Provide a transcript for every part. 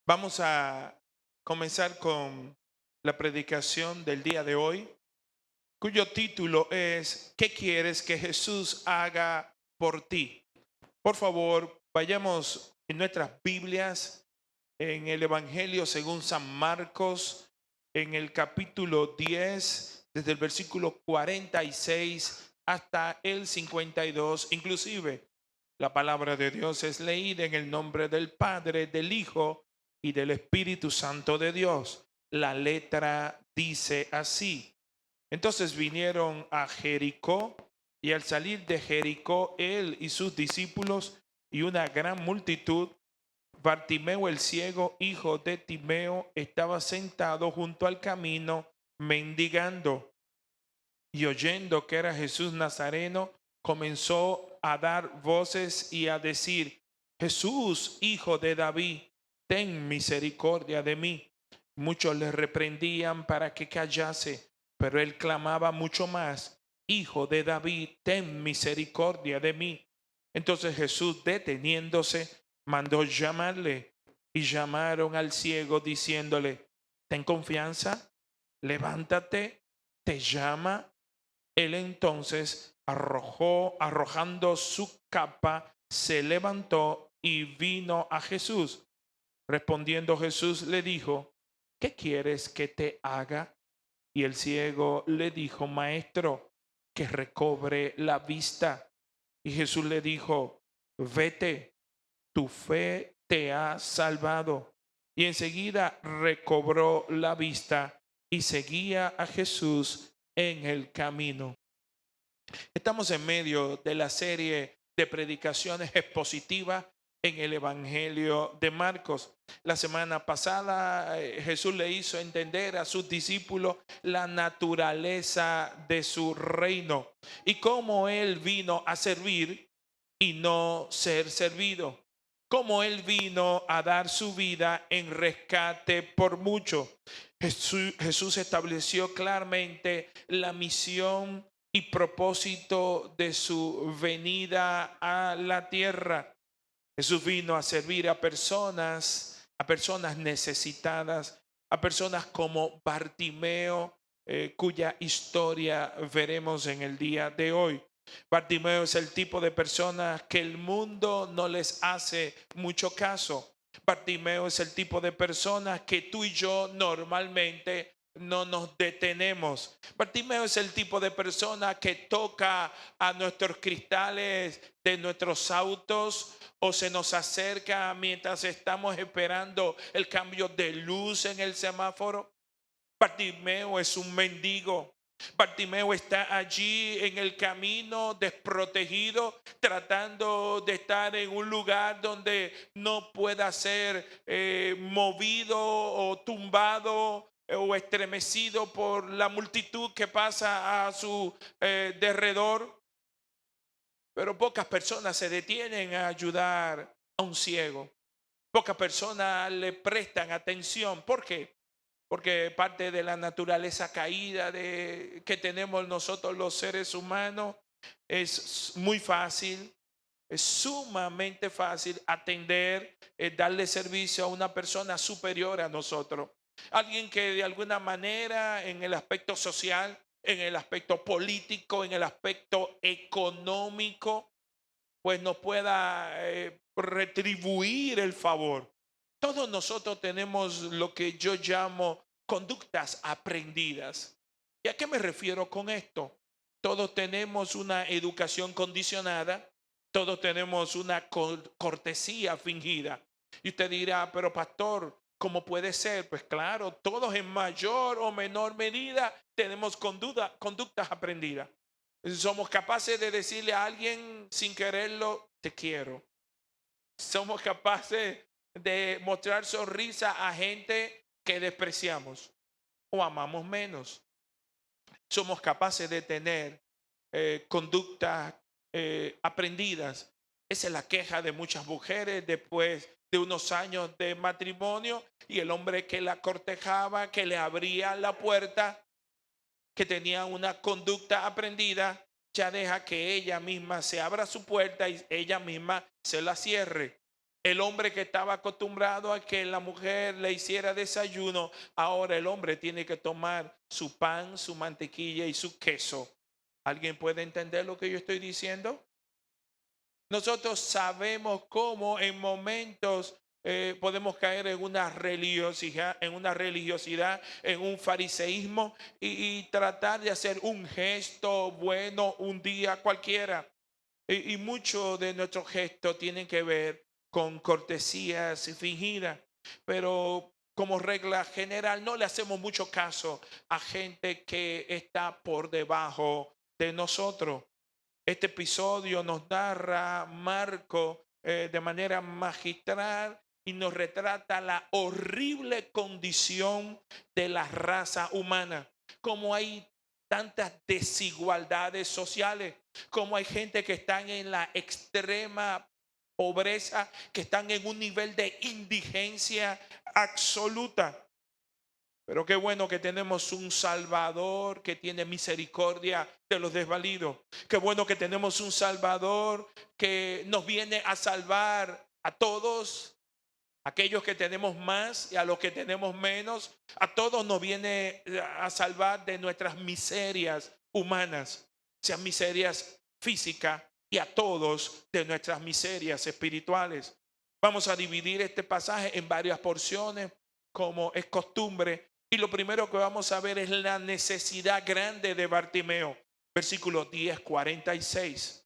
Vamos a comenzar con la predicación del día de hoy, cuyo título es ¿Qué quieres que Jesús haga por ti? Por favor, vayamos en nuestras Biblias, en el Evangelio según San Marcos, en el capítulo 10, desde el versículo 46 hasta el 52. Inclusive, la palabra de Dios es leída en el nombre del Padre, del Hijo y del Espíritu Santo de Dios. La letra dice así. Entonces vinieron a Jericó, y al salir de Jericó él y sus discípulos y una gran multitud, Bartimeo el ciego, hijo de Timeo, estaba sentado junto al camino mendigando, y oyendo que era Jesús Nazareno, comenzó a dar voces y a decir: Jesús, hijo de David, ten misericordia de mí. Muchos le reprendían para que callase, pero él clamaba mucho más: Hijo de David, ten misericordia de mí. Entonces Jesús, deteniéndose, mandó llamarle, y llamaron al ciego diciéndole: ten confianza, levántate, te llama. Él entonces arrojando su capa, se levantó y vino a Jesús. Respondiendo Jesús le dijo: ¿qué quieres que te haga? Y el ciego le dijo: Maestro, que recobre la vista. Y Jesús le dijo: vete, tu fe te ha salvado. Y enseguida recobró la vista y seguía a Jesús en el camino. Estamos en medio de la serie de predicaciones expositivas en el Evangelio de Marcos. La semana pasada Jesús le hizo entender a sus discípulos la naturaleza de su reino y cómo Él vino a servir y no ser servido. Cómo Él vino a dar su vida en rescate por mucho. Jesús estableció claramente la misión y propósito de su venida a la tierra. Jesús vino a servir a personas necesitadas, a personas como Bartimeo, cuya historia veremos en el día de hoy. Bartimeo es el tipo de personas que el mundo no les hace mucho caso. Bartimeo es el tipo de personas que tú y yo normalmente no nos detenemos. Bartimeo es el tipo de persona que toca a nuestros cristales de nuestros autos o se nos acerca mientras estamos esperando el cambio de luz en el semáforo. Bartimeo es un mendigo. Bartimeo está allí en el camino desprotegido, tratando de estar en un lugar donde no pueda ser movido o tumbado o estremecido por la multitud que pasa a su derredor. Pero pocas personas se detienen a ayudar a un ciego. Pocas personas le prestan atención. ¿Por qué? Porque parte de la naturaleza caída que tenemos nosotros los seres humanos es muy fácil, es sumamente fácil atender, darle servicio a una persona superior a nosotros. Alguien que de alguna manera en el aspecto social, en el aspecto político, en el aspecto económico, pues nos pueda retribuir el favor. Todos nosotros tenemos lo que yo llamo conductas aprendidas. ¿Y a qué me refiero con esto? Todos tenemos una educación condicionada, todos tenemos una cortesía fingida. Y usted dirá, pero pastor, ¿cómo puede ser? Pues claro, todos en mayor o menor medida tenemos conductas aprendidas. Somos capaces de decirle a alguien sin quererlo: te quiero. Somos capaces de mostrar sonrisa a gente que despreciamos o amamos menos. Somos capaces de tener conductas aprendidas. Esa es la queja de muchas mujeres después de unos años de matrimonio, y el hombre que la cortejaba, que le abría la puerta, que tenía una conducta aprendida, ya deja que ella misma se abra su puerta y ella misma se la cierre. El hombre que estaba acostumbrado a que la mujer le hiciera desayuno, ahora el hombre tiene que tomar su pan, su mantequilla y su queso. ¿Alguien puede entender lo que yo estoy diciendo? Nosotros sabemos cómo en momentos podemos caer en una religiosidad, en un fariseísmo y tratar de hacer un gesto bueno un día cualquiera. Y muchos de nuestros gestos tienen que ver con cortesías fingidas, pero como regla general no le hacemos mucho caso a gente que está por debajo de nosotros. Este episodio nos narra Marco de manera magistral y nos retrata la horrible condición de la raza humana, como hay tantas desigualdades sociales, como hay gente que están en la extrema pobreza, que están en un nivel de indigencia absoluta. Pero qué bueno que tenemos un Salvador que tiene misericordia de los desvalidos. Qué bueno que tenemos un Salvador que nos viene a salvar a todos, aquellos que tenemos más y a los que tenemos menos. A todos nos viene a salvar de nuestras miserias humanas, sean miserias físicas, y a todos de nuestras miserias espirituales. Vamos a dividir este pasaje en varias porciones, como es costumbre. Y lo primero que vamos a ver es la necesidad grande de Bartimeo. Versículo 10:46.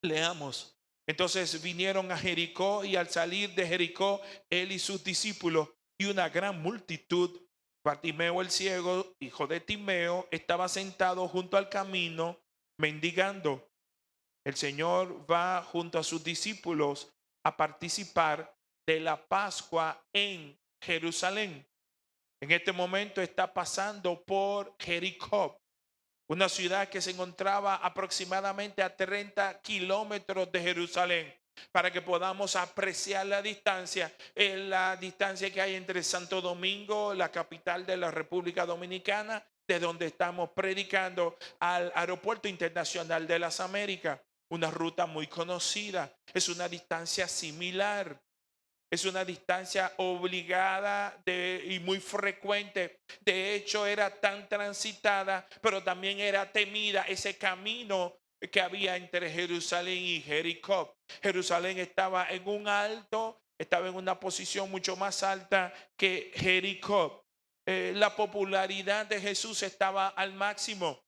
Leamos. Entonces vinieron a Jericó, y al salir de Jericó, él y sus discípulos y una gran multitud, Bartimeo el ciego, hijo de Timeo, estaba sentado junto al camino mendigando. El Señor va junto a sus discípulos a participar de la Pascua en Jerusalén. En este momento está pasando por Jericó, una ciudad que se encontraba aproximadamente a 30 kilómetros de Jerusalén. Para que podamos apreciar la distancia, es la distancia que hay entre Santo Domingo, la capital de la República Dominicana, de donde estamos predicando, al Aeropuerto Internacional de las Américas. Una ruta muy conocida, es una distancia similar. Es una distancia obligada y muy frecuente. De hecho, era tan transitada, pero también era temida ese camino que había entre Jerusalén y Jericó. Jerusalén estaba en un alto, estaba en una posición mucho más alta que Jericó. La popularidad de Jesús estaba al máximo.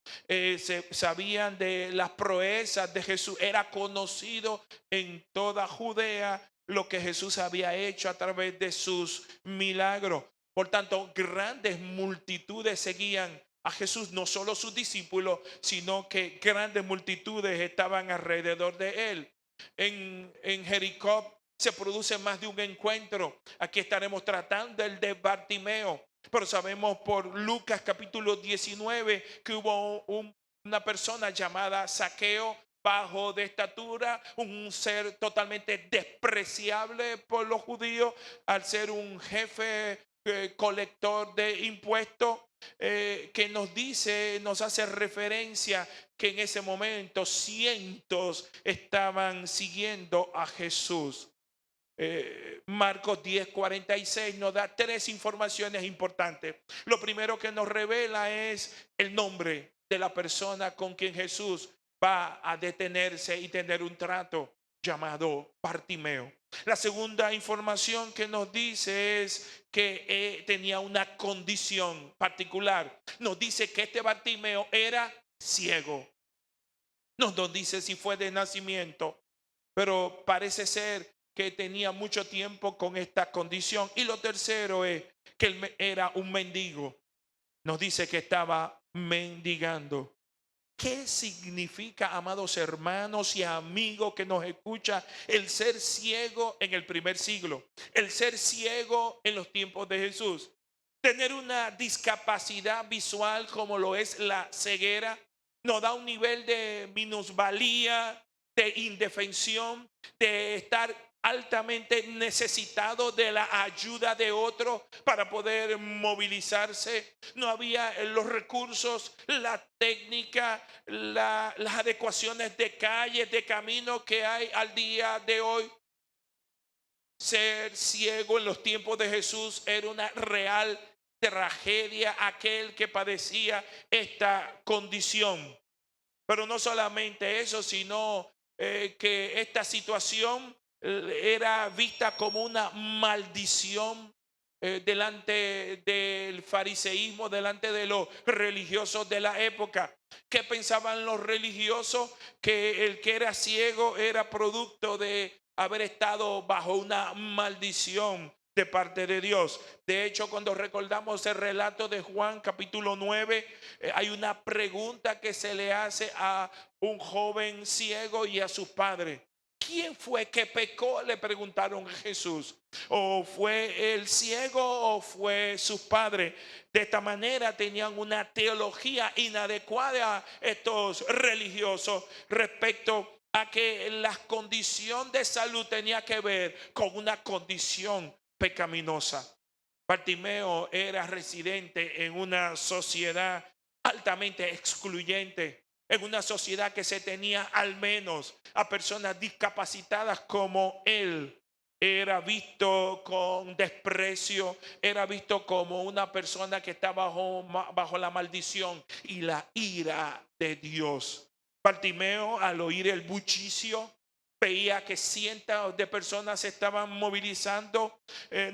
Sabían de las proezas de Jesús. Era conocido en toda Judea lo que Jesús había hecho a través de sus milagros. Por tanto, grandes multitudes seguían a Jesús, no solo sus discípulos, sino que grandes multitudes estaban alrededor de él. En Jericó se produce más de un encuentro. Aquí estaremos tratando el de Bartimeo, pero sabemos por Lucas capítulo 19 que hubo una persona llamada Zaqueo, bajo de estatura, un ser totalmente despreciable por los judíos, al ser un jefe colector de impuestos, que nos hace referencia que en ese momento cientos estaban siguiendo a Jesús. Marcos 10:46 nos da tres informaciones importantes. Lo primero que nos revela es el nombre de la persona con quien Jesús va a detenerse y tener un trato, llamado Bartimeo. La segunda información que nos dice es que tenía una condición particular. Nos dice que este Bartimeo era ciego. No nos dice si fue de nacimiento, pero parece ser que tenía mucho tiempo con esta condición. Y lo tercero es que él era un mendigo. Nos dice que estaba mendigando. ¿Qué significa, amados hermanos y amigos que nos escucha, el ser ciego en el primer siglo? El ser ciego en los tiempos de Jesús. Tener una discapacidad visual como lo es la ceguera nos da un nivel de minusvalía, de indefensión, de estar altamente necesitado de la ayuda de otro para poder movilizarse. No había los recursos, la técnica, las adecuaciones de calles, de camino que hay al día de hoy. ser ciego en los tiempos de Jesús era una real tragedia, aquel que padecía esta condición. Pero no solamente eso, sino que esta situación era vista como una maldición delante del fariseísmo, delante de los religiosos de la época. ¿Qué pensaban los religiosos? Que el que era ciego era producto de haber estado bajo una maldición de parte de Dios. De hecho, cuando recordamos el relato de Juan capítulo 9, hay una pregunta que se le hace a un joven ciego y a sus padres. ¿Quién fue que pecó? Le preguntaron a Jesús. ¿O fue el ciego o fue sus padres? De esta manera tenían una teología inadecuada estos religiosos respecto a que la condición de salud tenía que ver con una condición pecaminosa. Bartimeo era residente en una sociedad altamente excluyente, en una sociedad que se tenía al menos a personas discapacitadas como él. Era visto con desprecio, era visto como una persona que está bajo la maldición y la ira de Dios. Bartimeo, al oír el bullicio, veía que cientos de personas se estaban movilizando.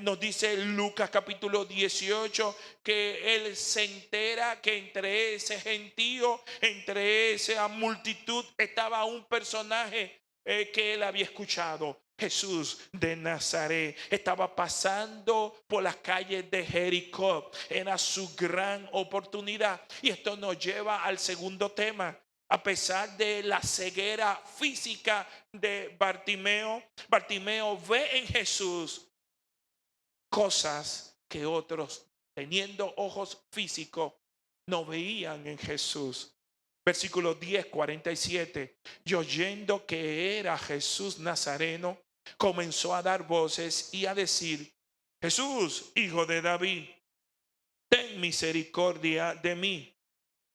Nos dice Lucas capítulo 18 que él se entera que entre ese gentío, entre esa multitud, estaba un personaje que él había escuchado. Jesús de Nazaret estaba pasando por las calles de Jericó. Era su gran oportunidad. Y esto nos lleva al segundo tema. A pesar de la ceguera física de Bartimeo, Bartimeo ve en Jesús cosas que otros, teniendo ojos físicos, no veían en Jesús. Versículo 10, 47. Y oyendo que era Jesús Nazareno, comenzó a dar voces y a decir: Jesús, hijo de David, ten misericordia de mí.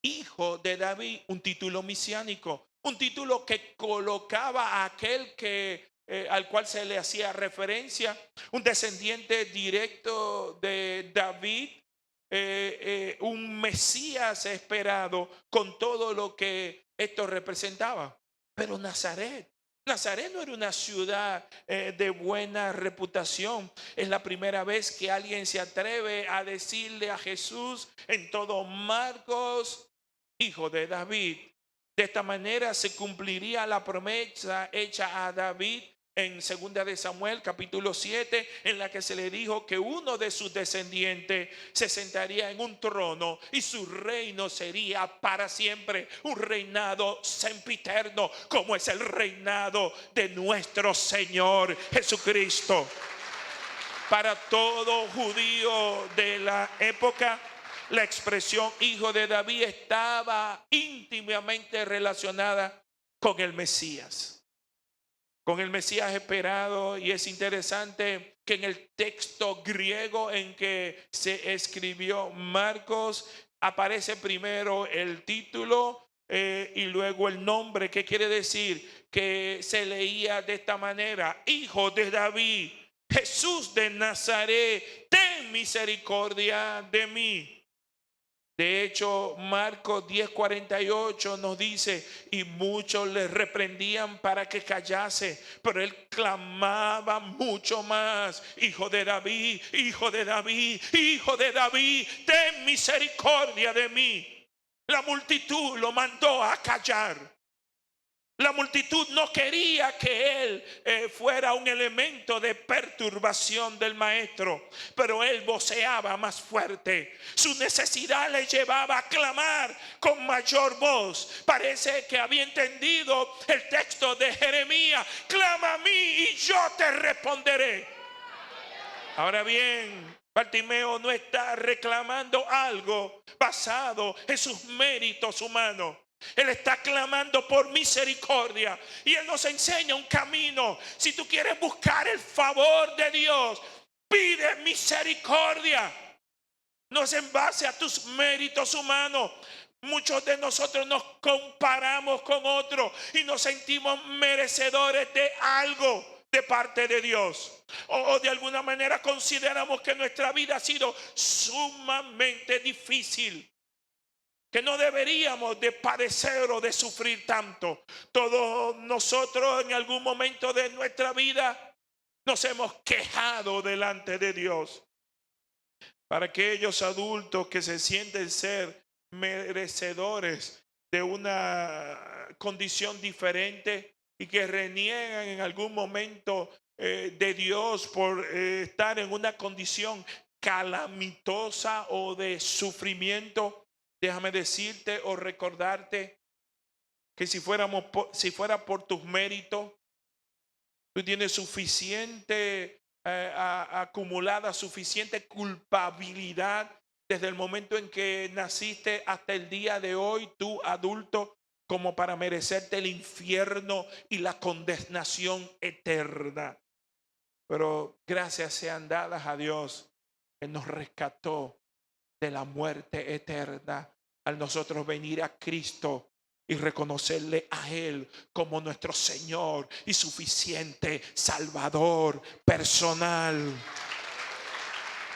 Hijo de David, un título mesiánico, un título que colocaba a aquel que al cual se le hacía referencia, un descendiente directo de David, un Mesías esperado con todo lo que esto representaba. Pero Nazaret no era una ciudad de buena reputación. Es la primera vez que alguien se atreve a decirle a Jesús en todo Marcos: hijo de David. De esta manera se cumpliría la promesa hecha a David en 2 de Samuel capítulo 7, en la que se le dijo que uno de sus descendientes se sentaría en un trono y su reino sería para siempre un reinado sempiterno, como es el reinado de nuestro Señor Jesucristo. Para todo judío de la época, la expresión hijo de David estaba íntimamente relacionada con el Mesías. Con el Mesías esperado. Y es interesante que en el texto griego en que se escribió Marcos aparece primero el título y luego el nombre. ¿Qué quiere decir? Que se leía de esta manera: hijo de David, Jesús de Nazaret, ten misericordia de mí. De hecho, Marcos 10:48 nos dice: y muchos le reprendían para que callase, pero él clamaba mucho más: hijo de David, hijo de David, hijo de David, ten misericordia de mí. La multitud lo mandó a callar. La multitud no quería que él fuera un elemento de perturbación del maestro, pero él voceaba más fuerte. Su necesidad le llevaba a clamar con mayor voz. Parece que había entendido el texto de Jeremías: clama a mí y yo te responderé. Ahora bien, Bartimeo no está reclamando algo basado en sus méritos humanos. Él está clamando por misericordia. Y Él nos enseña un camino. Si tú quieres buscar el favor de Dios, pide misericordia. No es en base a tus méritos humanos. Muchos de nosotros nos comparamos con otros y nos sentimos merecedores de algo, de parte de Dios. O de alguna manera consideramos que nuestra vida ha sido sumamente difícil, que no deberíamos de padecer o de sufrir tanto. Todos nosotros en algún momento de nuestra vida nos hemos quejado delante de Dios. Para aquellos adultos que se sienten ser merecedores de una condición diferente y que reniegan en algún momento de Dios por estar en una condición calamitosa o de sufrimiento, déjame decirte o recordarte que si fuera por tus méritos, tú tienes suficiente acumulada, suficiente culpabilidad desde el momento en que naciste hasta el día de hoy, tú adulto, como para merecerte el infierno y la condenación eterna. Pero gracias sean dadas a Dios que nos rescató de la muerte eterna al nosotros venir a Cristo y reconocerle a Él como nuestro Señor y suficiente Salvador personal.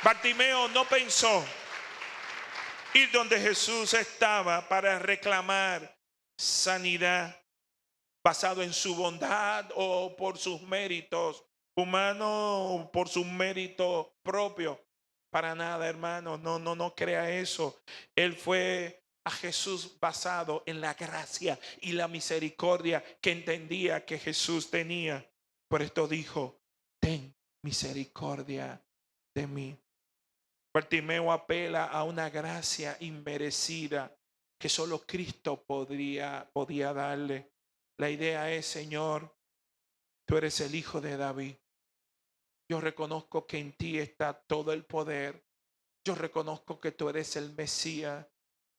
Bartimeo no pensó ir donde Jesús estaba para reclamar sanidad basado en su bondad o por sus méritos humanos o por sus méritos propios. Para nada, hermano, no crea eso. Él fue a Jesús basado en la gracia y la misericordia que entendía que Jesús tenía. Por esto dijo: ten misericordia de mí. Bartimeo apela a una gracia inmerecida que solo Cristo podía darle. La idea es: Señor, tú eres el Hijo de David. Yo reconozco que en ti está todo el poder. Yo reconozco que tú eres el Mesías.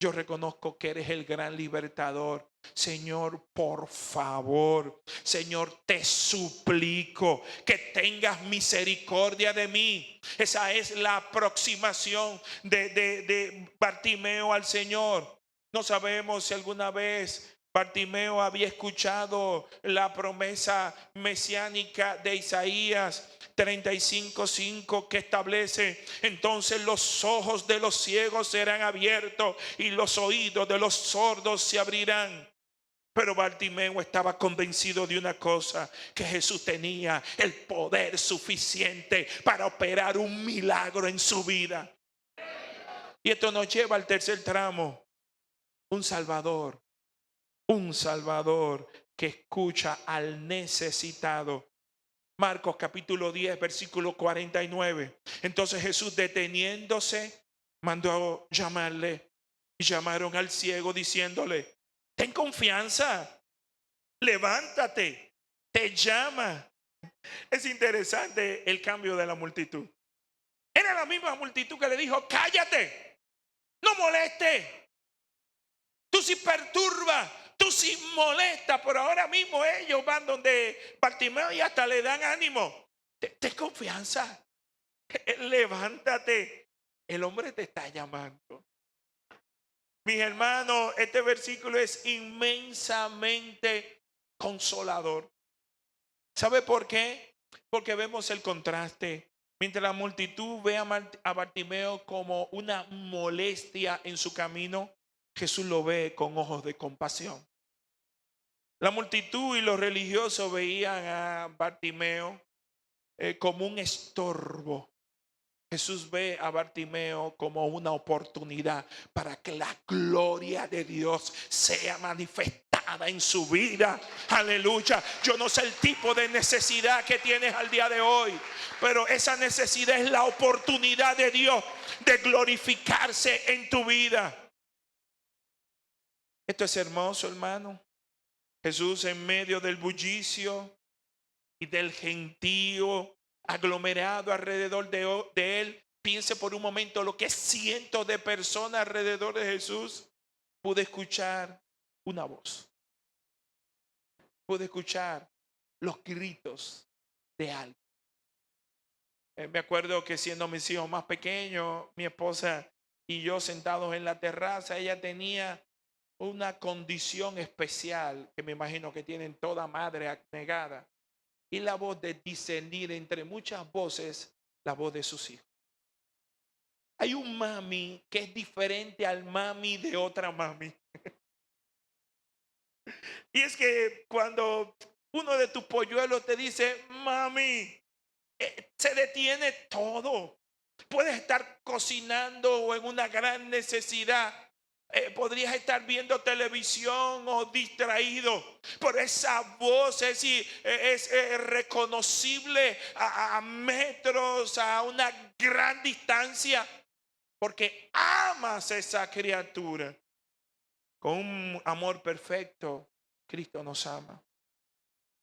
Yo reconozco que eres el gran libertador. Señor, por favor, Señor, te suplico que tengas misericordia de mí. Esa es la aproximación de Bartimeo al Señor. No sabemos si alguna vez Bartimeo había escuchado la promesa mesiánica de Isaías 35:5, que establece: entonces los ojos de los ciegos serán abiertos y los oídos de los sordos se abrirán. Pero Bartimeo estaba convencido de una cosa: que Jesús tenía el poder suficiente para operar un milagro en su vida. Y esto nos lleva al tercer tramo: un Salvador que escucha al necesitado. Marcos capítulo 10, versículo 49. Entonces Jesús, deteniéndose, mandó llamarle, y llamaron al ciego diciéndole: ten confianza, levántate, te llama. Es interesante el cambio de la multitud. Era la misma multitud que le dijo: cállate, no moleste, tú sí perturba, tú sí molesta. Pero ahora mismo ellos van donde Bartimeo y hasta le dan ánimo. Ten confianza, levántate, el hombre te está llamando. Mis hermanos, este versículo es inmensamente consolador. ¿Sabe por qué? Porque vemos el contraste. Mientras la multitud ve a Bartimeo como una molestia en su camino, Jesús lo ve con ojos de compasión. La multitud y los religiosos veían a Bartimeo como un estorbo. Jesús ve a Bartimeo como una oportunidad para que la gloria de Dios sea manifestada en su vida. Aleluya. Yo no sé el tipo de necesidad que tienes al día de hoy, pero esa necesidad es la oportunidad de Dios de glorificarse en tu vida. Esto es hermoso, hermano. Jesús, en medio del bullicio y del gentío aglomerado alrededor de él, piense por un momento lo que cientos de personas alrededor de Jesús. Pude escuchar una voz. Pude escuchar los gritos de alguien. Me acuerdo que siendo mis hijos más pequeños, mi esposa y yo sentados en la terraza, ella tenía una condición especial que me imagino que tienen toda madre abnegada, y la voz de discernir entre muchas voces la voz de sus hijos. Hay un mami que es diferente al mami de otra mami. Y es que cuando uno de tus polluelos te dice, mami, se detiene todo. Puedes estar cocinando o en una gran necesidad. Podrías estar viendo televisión o distraído, pero esa voz es reconocible a metros, a una gran distancia, porque amas a esa criatura. Con un amor perfecto, Cristo nos ama.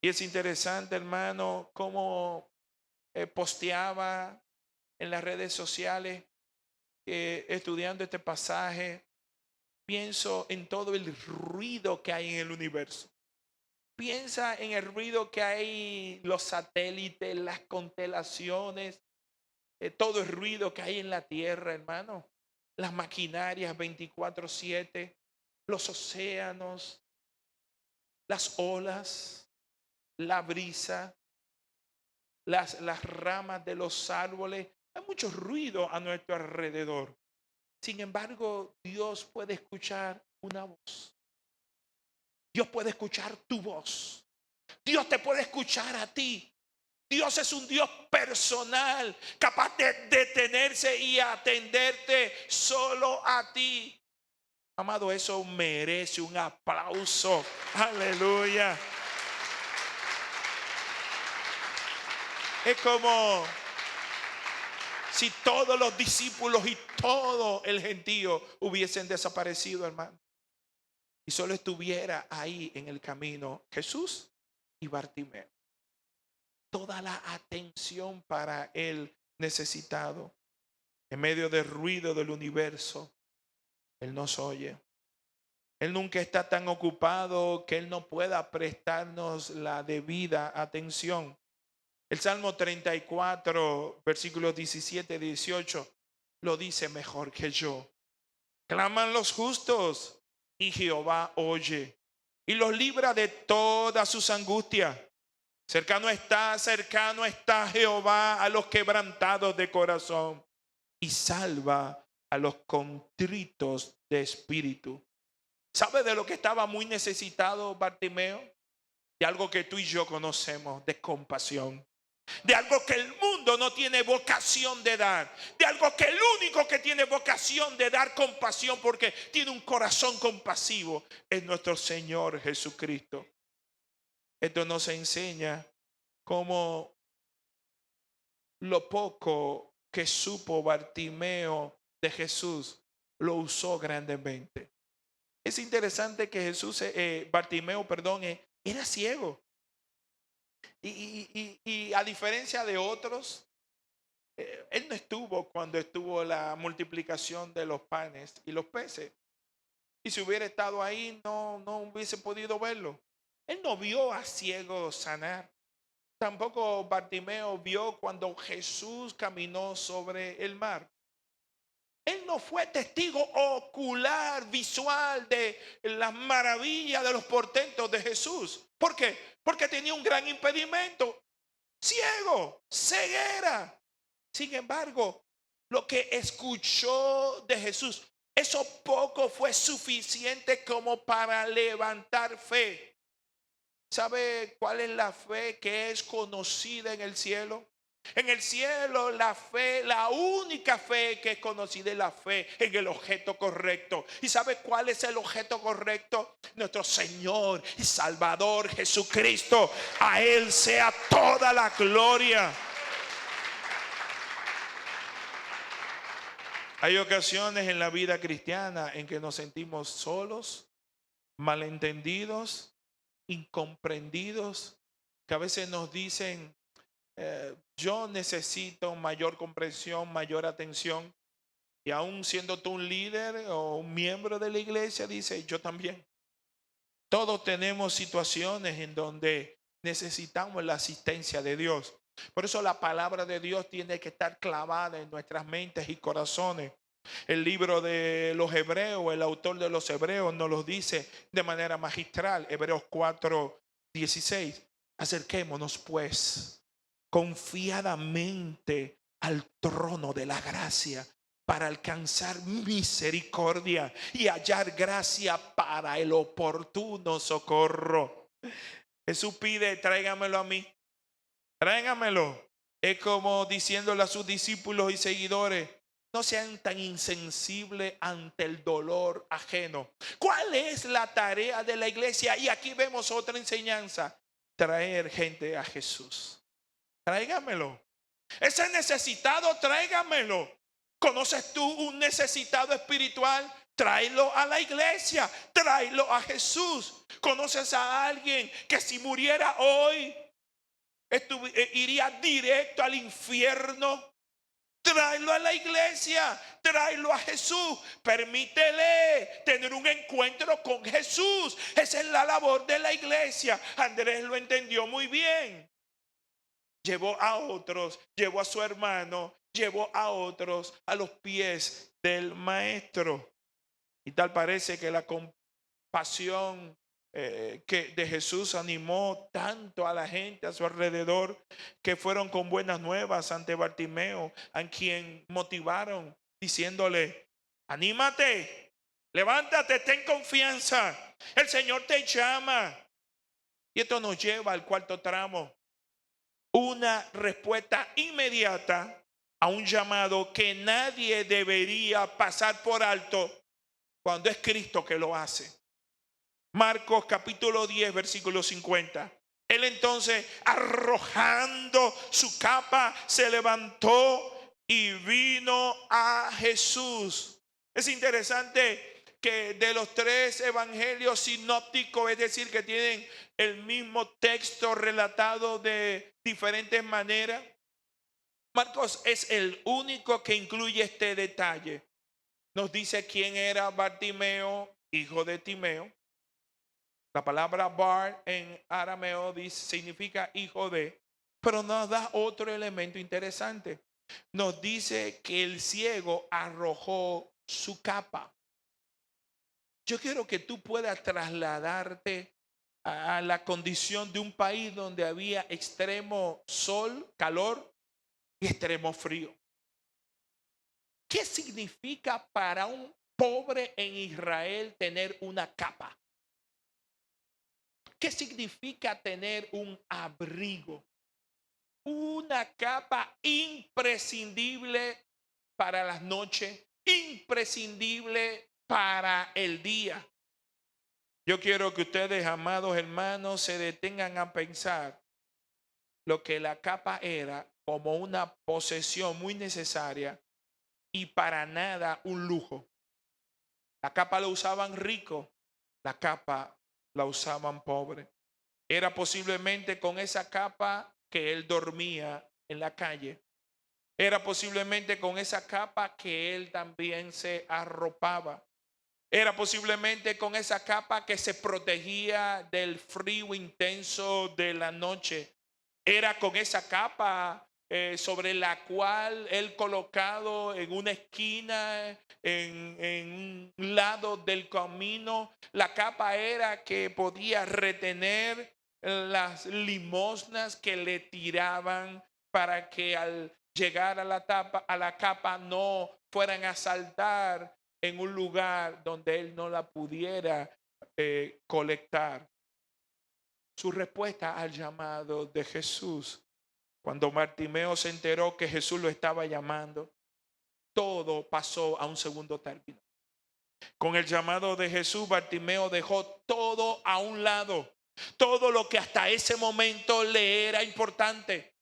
Y es interesante, hermano, cómo posteaba en las redes sociales, estudiando este pasaje, pienso en todo el ruido que hay en el universo. Piensa en el ruido que hay, los satélites, las constelaciones, todo el ruido que hay en la tierra, hermano. Las maquinarias 24/7, los océanos, las olas, la brisa, las ramas de los árboles. Hay mucho ruido a nuestro alrededor. Sin embargo, Dios puede escuchar una voz. Dios puede escuchar tu voz. Dios te puede escuchar a ti. Dios es un Dios personal, capaz de detenerse y atenderte solo a ti. Amado, eso merece un aplauso. Aleluya. Es como si todos los discípulos y todo el gentío hubiesen desaparecido, hermano. Y solo estuviera ahí en el camino Jesús y Bartimeo. Toda la atención para el necesitado. En medio del ruido del universo, Él nos oye. Él nunca está tan ocupado que Él no pueda prestarnos la debida atención. El Salmo 34, versículos 17 y 18, lo dice mejor que yo. Claman los justos y Jehová oye y los libra de todas sus angustias. Cercano está Jehová a los quebrantados de corazón y salva a los contritos de espíritu. ¿Sabe de lo que estaba muy necesitado Bartimeo? De algo que tú y yo conocemos, de compasión. De algo que el mundo no tiene vocación de dar. De algo que el único que tiene vocación de dar compasión, porque tiene un corazón compasivo, es nuestro Señor Jesucristo. Esto nos enseña cómo lo poco que supo Bartimeo de Jesús lo usó grandemente. Es interesante que Bartimeo, era ciego. Y a diferencia de otros, él no estuvo cuando estuvo la multiplicación de los panes y los peces. Y si hubiera estado ahí, no hubiese podido verlo. Él no vio a ciegos sanar. Tampoco Bartimeo vio cuando Jesús caminó sobre el mar. Él no fue testigo ocular, visual de las maravillas de los portentos de Jesús. ¿Por qué? Porque tenía un gran impedimento. Ciego, ceguera. Sin embargo, lo que escuchó de Jesús, eso poco fue suficiente como para levantar fe. ¿Sabe cuál es la fe que es conocida en el cielo? En el cielo la fe, la única fe que es conocida es la fe en el objeto correcto. ¿Y sabe cuál es el objeto correcto? Nuestro Señor y Salvador Jesucristo. A Él sea toda la gloria. Hay ocasiones en la vida cristiana en que nos sentimos solos, malentendidos, incomprendidos, que a veces nos dicen, yo necesito mayor comprensión, mayor atención. Y aún siendo tú un líder o un miembro de la iglesia, dice, yo también. Todos tenemos situaciones en donde necesitamos la asistencia de Dios. Por eso la palabra de Dios tiene que estar clavada en nuestras mentes y corazones. El libro de los Hebreos, el autor de los Hebreos nos lo dice de manera magistral. Hebreos 4:16. Acerquémonos pues confiadamente al trono de la gracia para alcanzar misericordia y hallar gracia para el oportuno socorro. Jesús pide, tráigamelo a mí, tráigamelo. Es como diciéndole a sus discípulos y seguidores, no sean tan insensibles ante el dolor ajeno. ¿Cuál es la tarea de la iglesia? Y aquí vemos otra enseñanza: traer gente a Jesús. Tráigamelo. Ese necesitado, tráigamelo. ¿Conoces tú un necesitado espiritual? Tráelo a la iglesia, tráelo a Jesús. ¿Conoces a alguien que si muriera hoy iría directo al infierno? Tráelo a la iglesia, tráelo a Jesús. Permítele tener un encuentro con Jesús. Esa es la labor de la iglesia. Andrés lo entendió muy bien. Llevó a otros, llevó a su hermano, llevó a otros a los pies del maestro. Y tal parece que la compasión que de Jesús animó tanto a la gente a su alrededor, que fueron con buenas nuevas ante Bartimeo, a quien motivaron diciéndole: anímate, levántate, ten confianza, el Señor te llama. Y esto nos lleva al cuarto tramo: una respuesta inmediata a un llamado que nadie debería pasar por alto cuando es Cristo que lo hace. Marcos capítulo 10, versículo 50. Él entonces, arrojando su capa, se levantó y vino a Jesús. Es interesante que de los tres evangelios sinópticos, es decir, que tienen el mismo texto relatado de diferentes maneras, Marcos es el único que incluye este detalle. Nos dice quién era Bartimeo, hijo de Timeo. La palabra Bar en arameo significa hijo de, pero nos da otro elemento interesante. Nos dice que el ciego arrojó su capa. Yo quiero que tú puedas trasladarte a la condición de un país donde había extremo sol, calor y extremo frío. ¿Qué significa para un pobre en Israel tener una capa? ¿Qué significa tener un abrigo? Una capa imprescindible para las noches, imprescindible para el día. Yo quiero que ustedes, amados hermanos, se detengan a pensar lo que la capa era como una posesión muy necesaria y para nada un lujo. La capa la usaban ricos, la capa la usaban pobres. Era posiblemente con esa capa que él dormía en la calle. Era posiblemente con esa capa que él también se arropaba. Era posiblemente con esa capa que se protegía del frío intenso de la noche. Era con esa capa sobre la cual él, colocado en una esquina, en un lado del camino, la capa era que podía retener las limosnas que le tiraban para que al llegar a la capa no fueran a saltar en un lugar donde él no la pudiera colectar. Su respuesta al llamado de Jesús, cuando Bartimeo se enteró que Jesús lo estaba llamando, todo pasó a un segundo término. Con el llamado de Jesús, Bartimeo dejó todo a un lado, todo lo que hasta ese momento le era importante.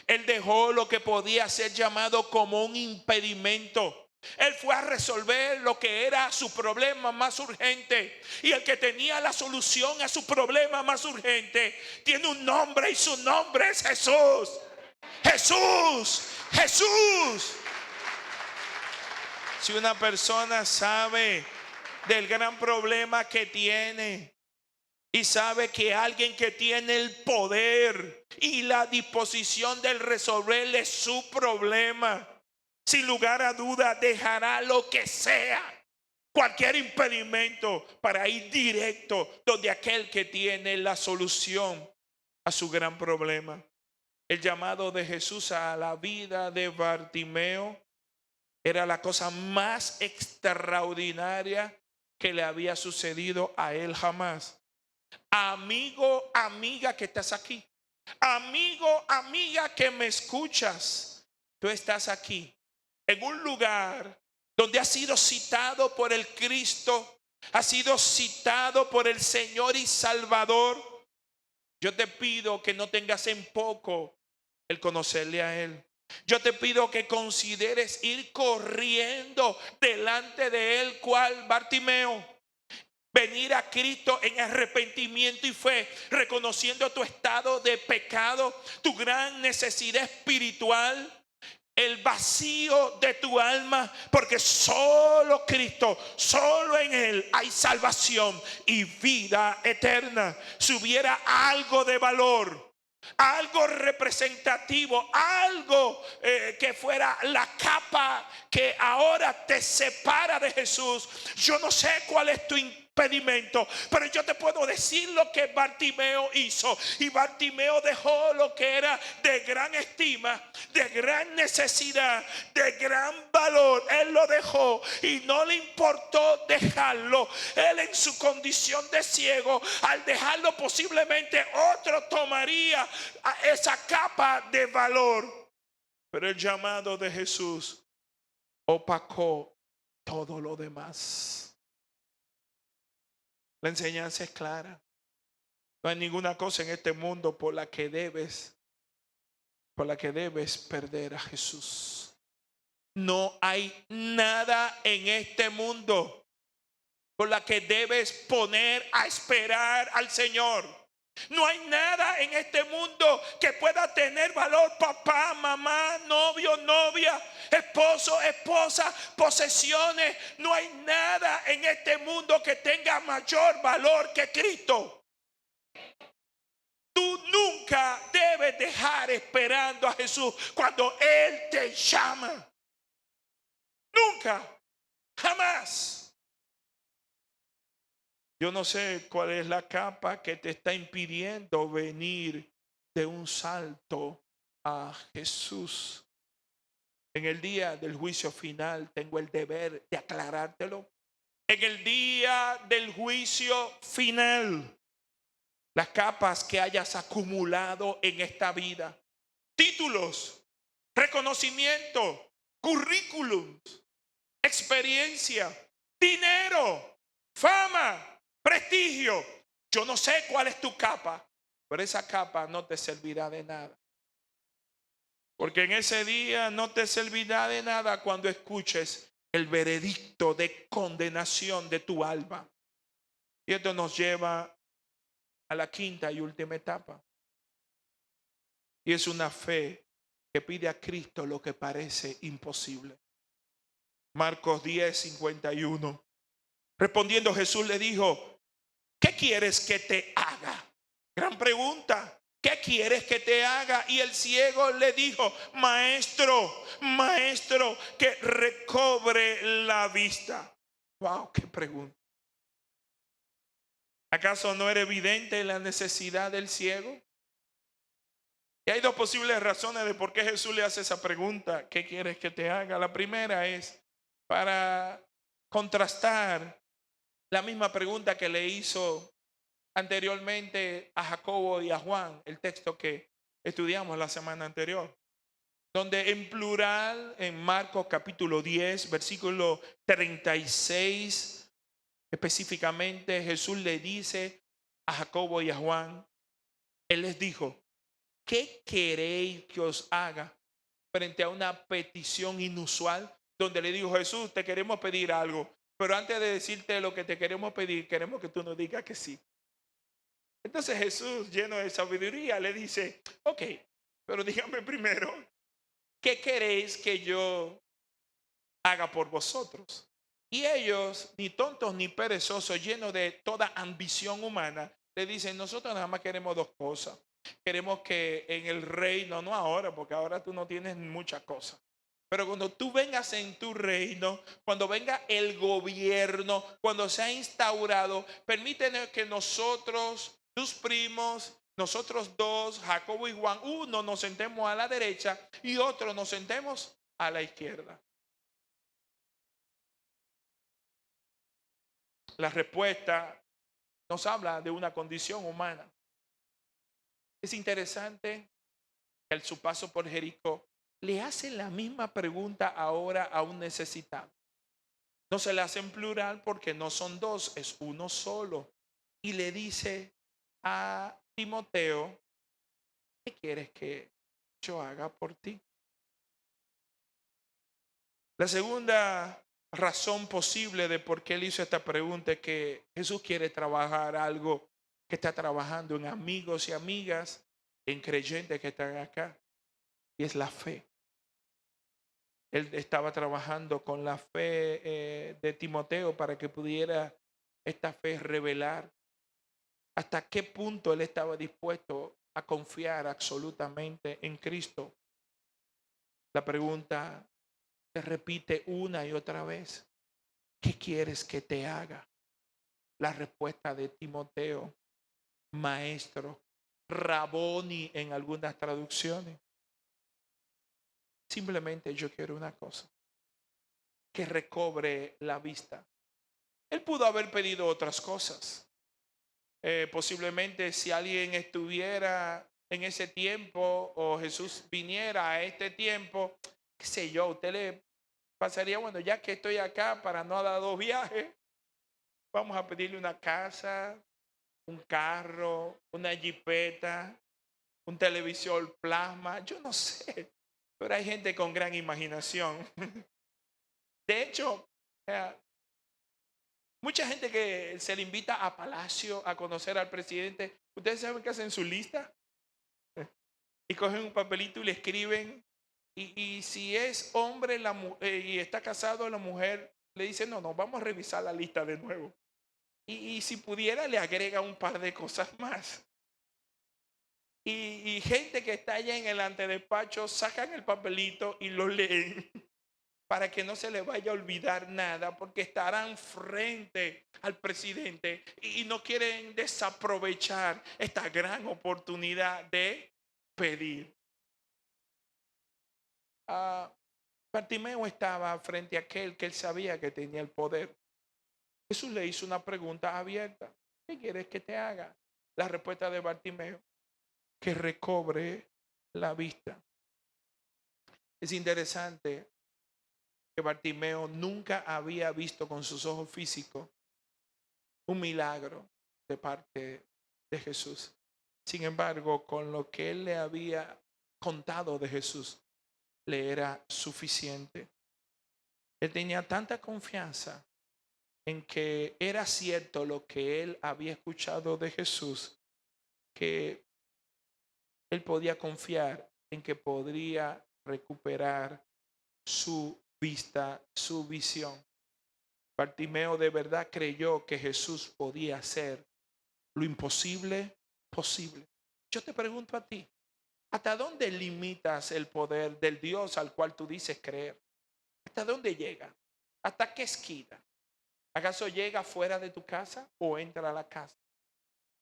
Él dejó lo que podía ser llamado como un impedimento. Él fue a resolver lo que era su problema más urgente. Y el que tenía la solución a su problema más urgente tiene un nombre, y su nombre es Jesús. Jesús, Jesús. Si una persona sabe del gran problema que tiene y sabe que alguien que tiene el poder y la disposición de resolverle su problema, sin lugar a duda dejará lo que sea, cualquier impedimento, para ir directo donde aquel que tiene la solución. a su gran problema. El llamado de Jesús a la vida de Bartimeo era la cosa más extraordinaria que le había sucedido a él jamás. Amigo, amiga que estás aquí. Amigo, amiga que me escuchas. Tú estás aquí en un lugar donde has sido citado por el Cristo, has sido citado por el Señor y Salvador. Yo te pido que no tengas en poco el conocerle a Él. Yo te pido que consideres ir corriendo delante de Él, cual Bartimeo. Venir a Cristo en arrepentimiento y fe, reconociendo tu estado de pecado, tu gran necesidad espiritual, el vacío de tu alma, porque solo Cristo, solo en Él hay salvación y vida eterna. Si hubiera algo de valor, algo representativo, algo que fuera la capa que ahora te separa de Jesús, yo no sé cuál es tu impedimento, pero yo te puedo decir lo que Bartimeo hizo. Y Bartimeo dejó lo que era de gran estima, de gran necesidad, de gran valor. Él lo dejó y no le importó dejarlo. Él, en su condición de ciego, al dejarlo, posiblemente otro tomaría esa capa de valor. Pero el llamado de Jesús opacó todo lo demás. La enseñanza es clara. No hay ninguna cosa en este mundo por la que debes perder a Jesús. No hay nada en este mundo por la que debes poner a esperar al Señor. No hay nada en este mundo que pueda tener valor. Papá, mamá, novio, novia, esposo, esposa, posesiones. No hay nada en este mundo que tenga mayor valor que Cristo. Tú nunca debes dejar esperando a Jesús cuando Él te llama. Nunca, jamás. Yo no sé cuál es la capa que te está impidiendo venir de un salto a Jesús. En el día del juicio final tengo el deber de aclarártelo. En el día del juicio final, las capas que hayas acumulado en esta vida, títulos, reconocimiento, currículums, experiencia, dinero, fama, prestigio. Yo no sé cuál es tu capa, pero esa capa no te servirá de nada. Porque en ese día no te servirá de nada cuando escuches el veredicto de condenación de tu alma. Y esto nos lleva a la quinta y última etapa. Y es una fe que pide a Cristo lo que parece imposible. Marcos 10:51. Respondiendo Jesús le dijo: ¿qué quieres que te haga? Gran pregunta. ¿Qué quieres que te haga? Y el ciego le dijo: maestro, maestro, que recobre la vista. Wow, qué pregunta. ¿Acaso no era evidente la necesidad del ciego? Y hay dos posibles razones de por qué Jesús le hace esa pregunta: ¿qué quieres que te haga? La primera es para contrastar la misma pregunta que le hizo anteriormente a Jacobo y a Juan, el texto que estudiamos la semana anterior, donde en plural, en Marcos capítulo 10, versículo 36, específicamente Jesús le dice a Jacobo y a Juan, Él les dijo: ¿qué queréis que os haga? Frente a una petición inusual, donde le dijo: Jesús, te queremos pedir algo, pero antes de decirte lo que te queremos pedir, queremos que tú nos digas que sí. Entonces Jesús, lleno de sabiduría, le dice: ok, pero dígame primero, ¿qué queréis que yo haga por vosotros? Y ellos, ni tontos ni perezosos, llenos de toda ambición humana, le dicen: nosotros nada más queremos dos cosas. Queremos que en el reino, no ahora, porque ahora tú no tienes muchas cosas, pero cuando tú vengas en tu reino, cuando venga el gobierno, cuando se ha instaurado, permítenos que nosotros, tus primos nosotros dos, Jacobo y Juan, uno nos sentemos a la derecha y otro nos sentemos a la izquierda. La respuesta nos habla de una condición humana. Es interesante que su paso por Jericó le hace la misma pregunta ahora a un necesitado. No se le hace en plural porque no son dos, es uno solo. Y le dice a Timoteo, ¿qué quieres que yo haga por ti? La segunda razón posible de por qué él hizo esta pregunta es que Jesús quiere trabajar algo que está trabajando en amigos y amigas, en creyentes que están acá, y es la fe. Él estaba trabajando con la fe de Timoteo para que pudiera esta fe revelar hasta qué punto él estaba dispuesto a confiar absolutamente en Cristo. La pregunta se repite una y otra vez. ¿Qué quieres que te haga? La respuesta de Timoteo, maestro, Raboni en algunas traducciones. Simplemente yo quiero una cosa, que recobre la vista. Él pudo haber pedido otras cosas. Posiblemente si alguien estuviera en ese tiempo o Jesús viniera a este tiempo, qué sé yo, usted le pasaría, bueno, ya que estoy acá para no dar dos viajes, vamos a pedirle una casa, un carro, una jipeta, un televisor plasma, yo no sé, pero hay gente con gran imaginación. De hecho, mucha gente que se le invita a Palacio a conocer al presidente, ¿ustedes saben qué hacen su lista? Y cogen un papelito y le escriben, y si es hombre y está casado, la mujer le dice, no, vamos a revisar la lista de nuevo. Y si pudiera, le agrega un par de cosas más. Y gente que está allá en el antedespacho sacan el papelito y lo leen para que no se le vaya a olvidar nada, porque estarán frente al presidente y no quieren desaprovechar esta gran oportunidad de pedir. Bartimeo estaba frente a aquel que él sabía que tenía el poder. Jesús le hizo una pregunta abierta. ¿Qué quieres que te haga? La respuesta de Bartimeo, que recobre la vista. Es interesante que Bartimeo nunca había visto con sus ojos físicos un milagro de parte de Jesús. Sin embargo, con lo que él le había contado de Jesús, le era suficiente. Él tenía tanta confianza en que era cierto lo que él había escuchado de Jesús, que él podía confiar en que podría recuperar su vista, su visión. Bartimeo de verdad creyó que Jesús podía hacer lo imposible posible. Yo te pregunto a ti, ¿hasta dónde limitas el poder del Dios al cual tú dices creer? ¿Hasta dónde llega? ¿Hasta qué esquina? ¿Acaso llega fuera de tu casa o entra a la casa?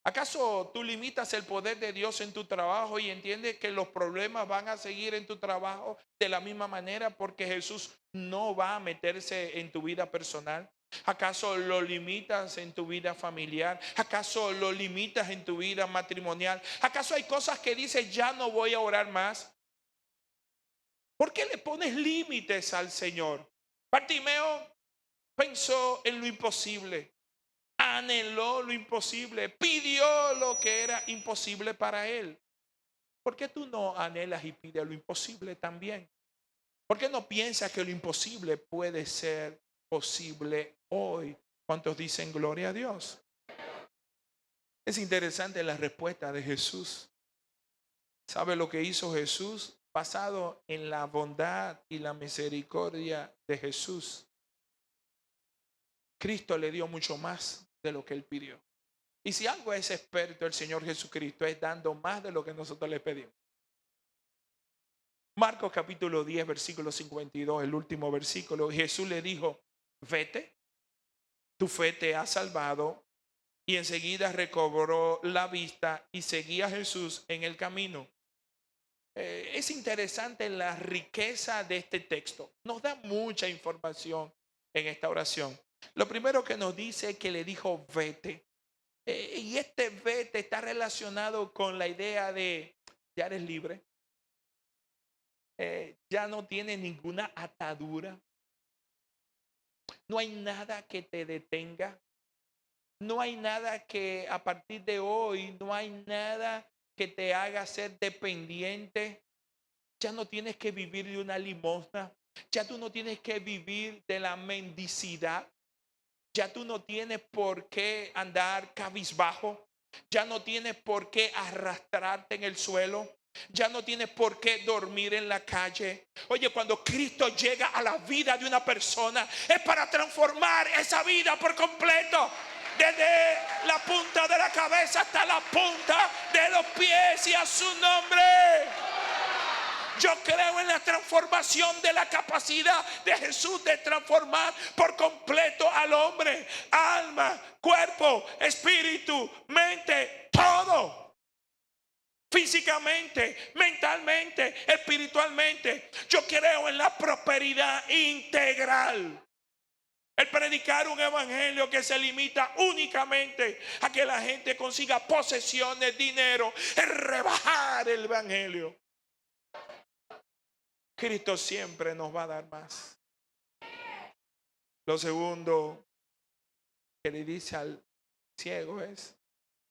¿Acaso tú limitas el poder de Dios en tu trabajo y entiendes que los problemas van a seguir en tu trabajo de la misma manera porque Jesús no va a meterse en tu vida personal? ¿Acaso lo limitas en tu vida familiar? ¿Acaso lo limitas en tu vida matrimonial? ¿Acaso hay cosas que dices ya no voy a orar más? ¿Por qué le pones límites al Señor? Bartimeo pensó en lo imposible. Anheló lo imposible, pidió lo que era imposible para él. ¿Por qué tú no anhelas y pides lo imposible también? ¿Por qué no piensas que lo imposible puede ser posible hoy? ¿Cuántos dicen gloria a Dios? Es interesante la respuesta de Jesús. ¿Sabe lo que hizo Jesús? Basado en la bondad y la misericordia de Jesús, Cristo le dio mucho más de lo que él pidió. Y si algo es experto el Señor Jesucristo es dando más de lo que nosotros le pedimos. Marcos capítulo 10, versículo 52, el último versículo. Jesús le dijo, vete, tu fe te ha salvado, y enseguida recobró la vista y seguía a Jesús en el camino. Es interesante la riqueza de este texto. Nos da mucha información en esta oración. Lo primero que nos dice es que le dijo vete. Y este vete está relacionado con la idea de ya eres libre. Ya no tiene ninguna atadura. No hay nada que te detenga. No hay nada que a partir de hoy, no hay nada que te haga ser dependiente. Ya no tienes que vivir de una limosna. Ya tú no tienes que vivir de la mendicidad. Ya tú no tienes por qué andar cabizbajo. Ya no tienes por qué arrastrarte en el suelo. Ya no tienes por qué dormir en la calle. Oye, cuando Cristo llega a la vida de una persona, es para transformar esa vida por completo. Desde la punta de la cabeza hasta la punta de los pies, y a su nombre. Yo creo en la transformación de la capacidad de Jesús de transformar por completo al hombre, alma, cuerpo, espíritu, mente, todo. Físicamente, mentalmente, espiritualmente. Yo creo en la prosperidad integral. El predicar un evangelio que se limita únicamente a que la gente consiga posesiones, dinero, es rebajar el evangelio. Cristo siempre nos va a dar más. Lo segundo que le dice al ciego es: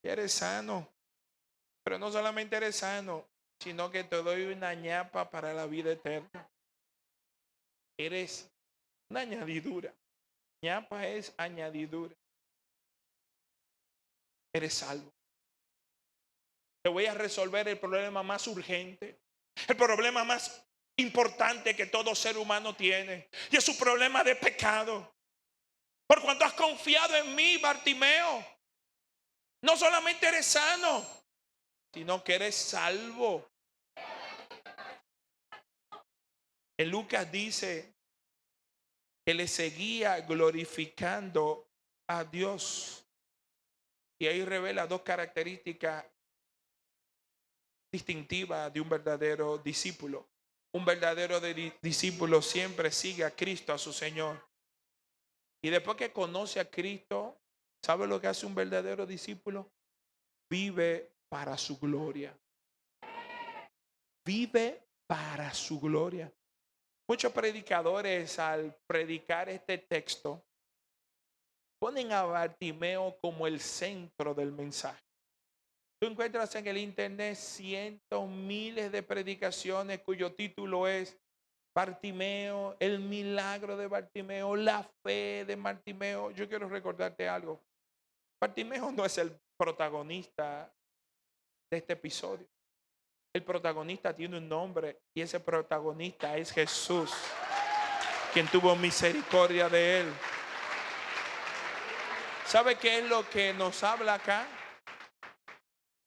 eres sano. Pero no solamente eres sano, sino que te doy una ñapa para la vida eterna. Eres una añadidura. Ñapa es añadidura. Eres salvo. Te voy a resolver el problema más urgente, el problema más importante que todo ser humano tiene, y es su problema de pecado. Por cuanto has confiado en mí, Bartimeo, no solamente eres sano, sino que eres salvo. En Lucas dice que le seguía glorificando a Dios. Y ahí revela dos características distintivas de un verdadero discípulo. Un verdadero discípulo siempre sigue a Cristo, a su Señor. Y después que conoce a Cristo, ¿sabe lo que hace un verdadero discípulo? Vive para su gloria. Vive para su gloria. Muchos predicadores, al predicar este texto, ponen a Bartimeo como el centro del mensaje. Tú encuentras en el internet cientos, miles de predicaciones cuyo título es Bartimeo, el milagro de Bartimeo, la fe de Bartimeo. Yo quiero recordarte algo. Bartimeo no es el protagonista de este episodio. El protagonista tiene un nombre y ese protagonista es Jesús, quien tuvo misericordia de él. ¿Sabe qué es lo que nos habla acá?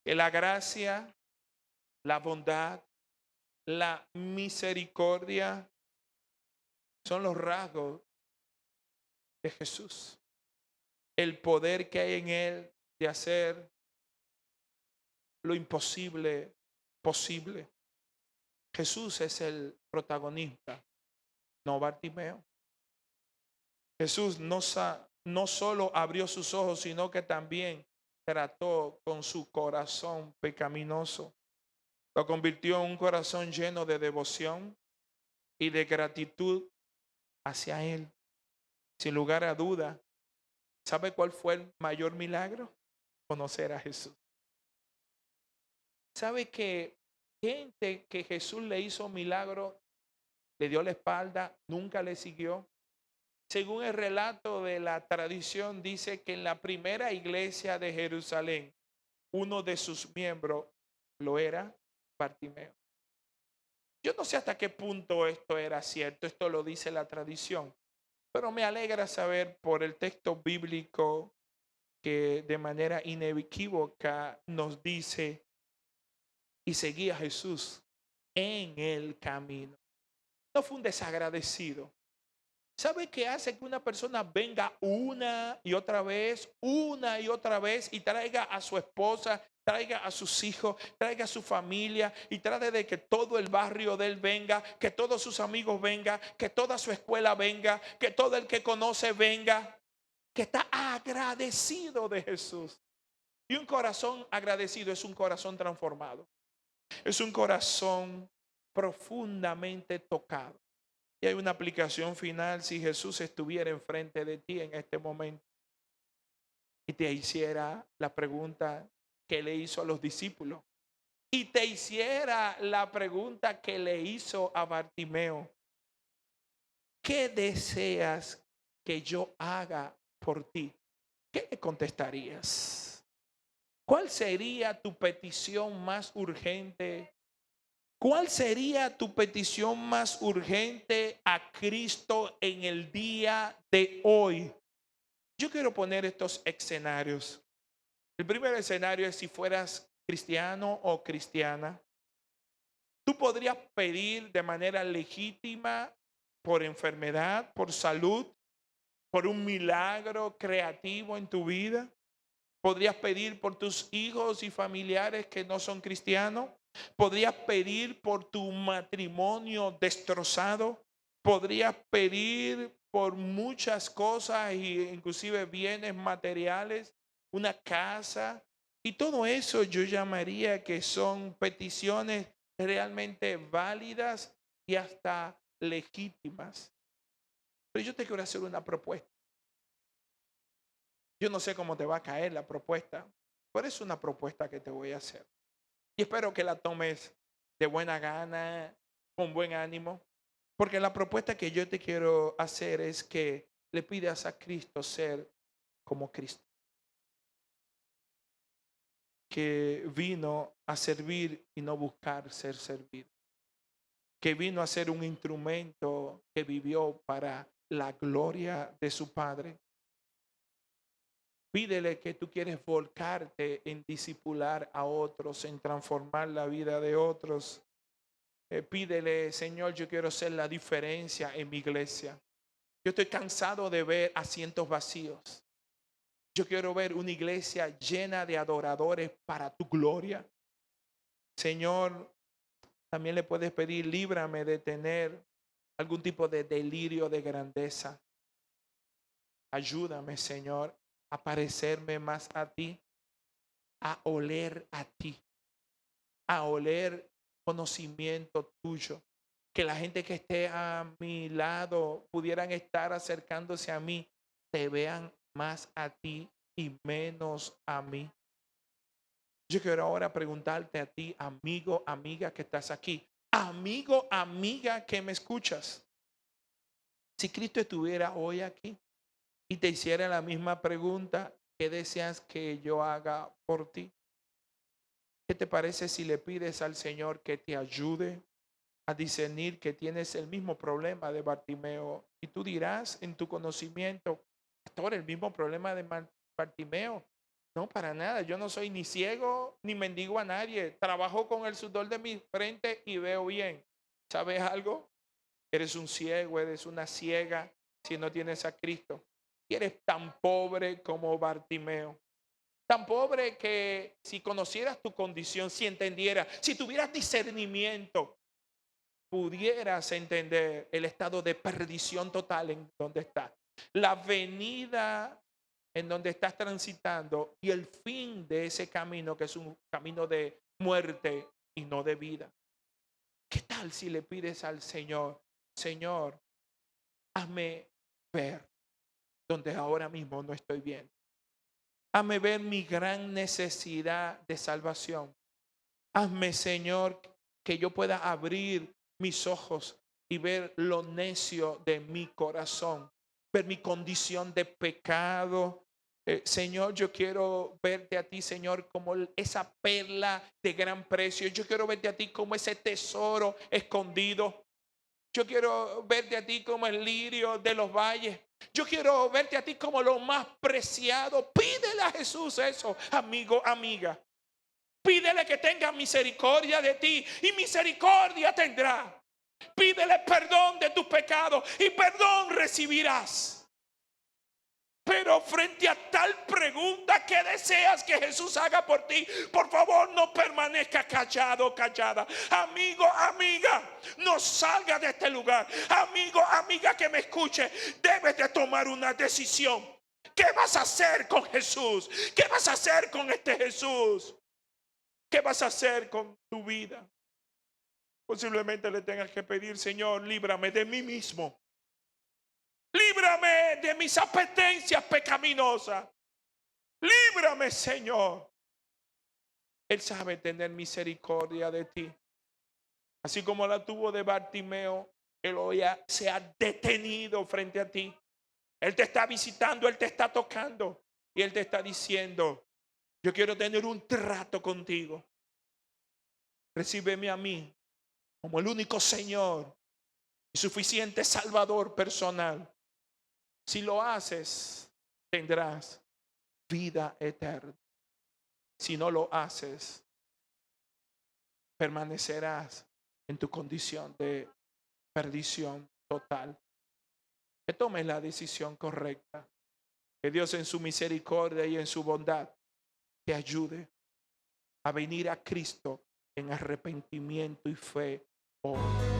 Que la gracia, la bondad, la misericordia son los rasgos de Jesús. El poder que hay en él de hacer lo imposible posible. Jesús es el protagonista, no Bartimeo. Jesús no solo abrió sus ojos, sino que también trató con su corazón pecaminoso. Lo convirtió en un corazón lleno de devoción y de gratitud hacia Él. Sin lugar a duda, ¿sabe cuál fue el mayor milagro? Conocer a Jesús. ¿Sabe que gente que Jesús le hizo milagro, le dio la espalda, nunca le siguió? Según el relato de la tradición, dice que en la primera iglesia de Jerusalén, uno de sus miembros lo era Bartimeo. Yo no sé hasta qué punto esto era cierto, esto lo dice la tradición, pero me alegra saber por el texto bíblico que de manera inequívoca nos dice: y seguía a Jesús en el camino. No fue un desagradecido, ¿Sabe qué hace que una persona venga una y otra vez y traiga a su esposa, traiga a sus hijos, traiga a su familia y trate de que todo el barrio de él venga, que todos sus amigos vengan, que toda su escuela venga, que todo el que conoce venga, que está agradecido de Jesús? Y un corazón agradecido es un corazón transformado, es un corazón profundamente tocado. Y hay una aplicación final: si Jesús estuviera enfrente de ti en este momento y te hiciera la pregunta que le hizo a los discípulos y te hiciera la pregunta que le hizo a Bartimeo: ¿qué deseas que yo haga por ti? ¿Qué le contestarías? ¿Cuál sería tu petición más urgente? ¿Cuál sería tu petición más urgente a Cristo en el día de hoy? Yo quiero poner estos escenarios. El primer escenario es: si fueras cristiano o cristiana, tú podrías pedir de manera legítima por enfermedad, por salud, por un milagro creativo en tu vida. Podrías pedir por tus hijos y familiares que no son cristianos. Podrías pedir por tu matrimonio destrozado. Podrías pedir por muchas cosas e inclusive bienes materiales, una casa. Y todo eso yo llamaría que son peticiones realmente válidas y hasta legítimas. Pero yo te quiero hacer una propuesta. Yo no sé cómo te va a caer la propuesta, pero es una propuesta que te voy a hacer. Y espero que la tomes de buena gana, con buen ánimo, porque la propuesta que yo te quiero hacer es que le pidas a Cristo ser como Cristo, que vino a servir y no buscar ser servido, que vino a ser un instrumento que vivió para la gloria de su Padre. Pídele que tú quieres volcarte en discipular a otros, en transformar la vida de otros. Pídele: Señor, yo quiero ser la diferencia en mi iglesia. Yo estoy cansado de ver asientos vacíos. Yo quiero ver una iglesia llena de adoradores para tu gloria. Señor, también le puedes pedir: líbrame de tener algún tipo de delirio de grandeza. Ayúdame, Señor, a parecerme más a ti, a oler a ti, a oler conocimiento tuyo. Que la gente que esté a mi lado pudieran estar acercándose a mí, te vean más a ti y menos a mí. Yo quiero ahora preguntarte a ti, amigo, amiga que estás aquí, amigo, amiga que me escuchas. Si Cristo estuviera hoy aquí y te hiciera la misma pregunta: ¿qué deseas que yo haga por ti? ¿Qué te parece si le pides al Señor que te ayude a discernir que tienes el mismo problema de Bartimeo? Y tú dirás en tu conocimiento: pastor, el mismo problema de Bartimeo. No, para nada. Yo no soy ni ciego ni mendigo a nadie. Trabajo con el sudor de mi frente y veo bien. ¿Sabes algo? Eres un ciego, eres una ciega si no tienes a Cristo. Y eres tan pobre como Bartimeo. Tan pobre que si conocieras tu condición, si entendieras, si tuvieras discernimiento, pudieras entender el estado de perdición total en donde estás, la venida en donde estás transitando y el fin de ese camino, que es un camino de muerte y no de vida. ¿Qué tal si le pides al Señor: Señor, hazme ver donde ahora mismo no estoy bien? Hazme ver mi gran necesidad de salvación. Hazme, Señor, que yo pueda abrir mis ojos y ver lo necio de mi corazón, ver mi condición de pecado. Señor, yo quiero verte a ti, Señor, como esa perla de gran precio. Yo quiero verte a ti como ese tesoro escondido. Yo quiero verte a ti como el lirio de los valles. Yo quiero verte a ti como lo más preciado. Pídele a Jesús eso, amigo, amiga. Pídele que tenga misericordia de ti y misericordia tendrá. Pídele perdón de tus pecados y perdón recibirás. Pero frente a tal pregunta, ¿qué deseas que Jesús haga por ti? Por favor, no permanezca callado, callada. Amigo, amiga, no salga de este lugar. Amigo, amiga que me escuche, debes de tomar una decisión. ¿Qué vas a hacer con Jesús? ¿Qué vas a hacer con este Jesús? ¿Qué vas a hacer con tu vida? Posiblemente le tengas que pedir: Señor, líbrame de mí mismo. Líbrame de mis apetencias pecaminosas. Líbrame, Señor. Él sabe tener misericordia de ti. Así como la tuvo de Bartimeo, Él hoy se ha detenido frente a ti. Él te está visitando, Él te está tocando. Y Él te está diciendo: yo quiero tener un trato contigo. Recíbeme a mí como el único Señor y suficiente Salvador personal. Si lo haces, tendrás vida eterna. Si no lo haces, permanecerás en tu condición de perdición total. Que tomes la decisión correcta. Que Dios en su misericordia y en su bondad te ayude a venir a Cristo en arrepentimiento y fe hoy.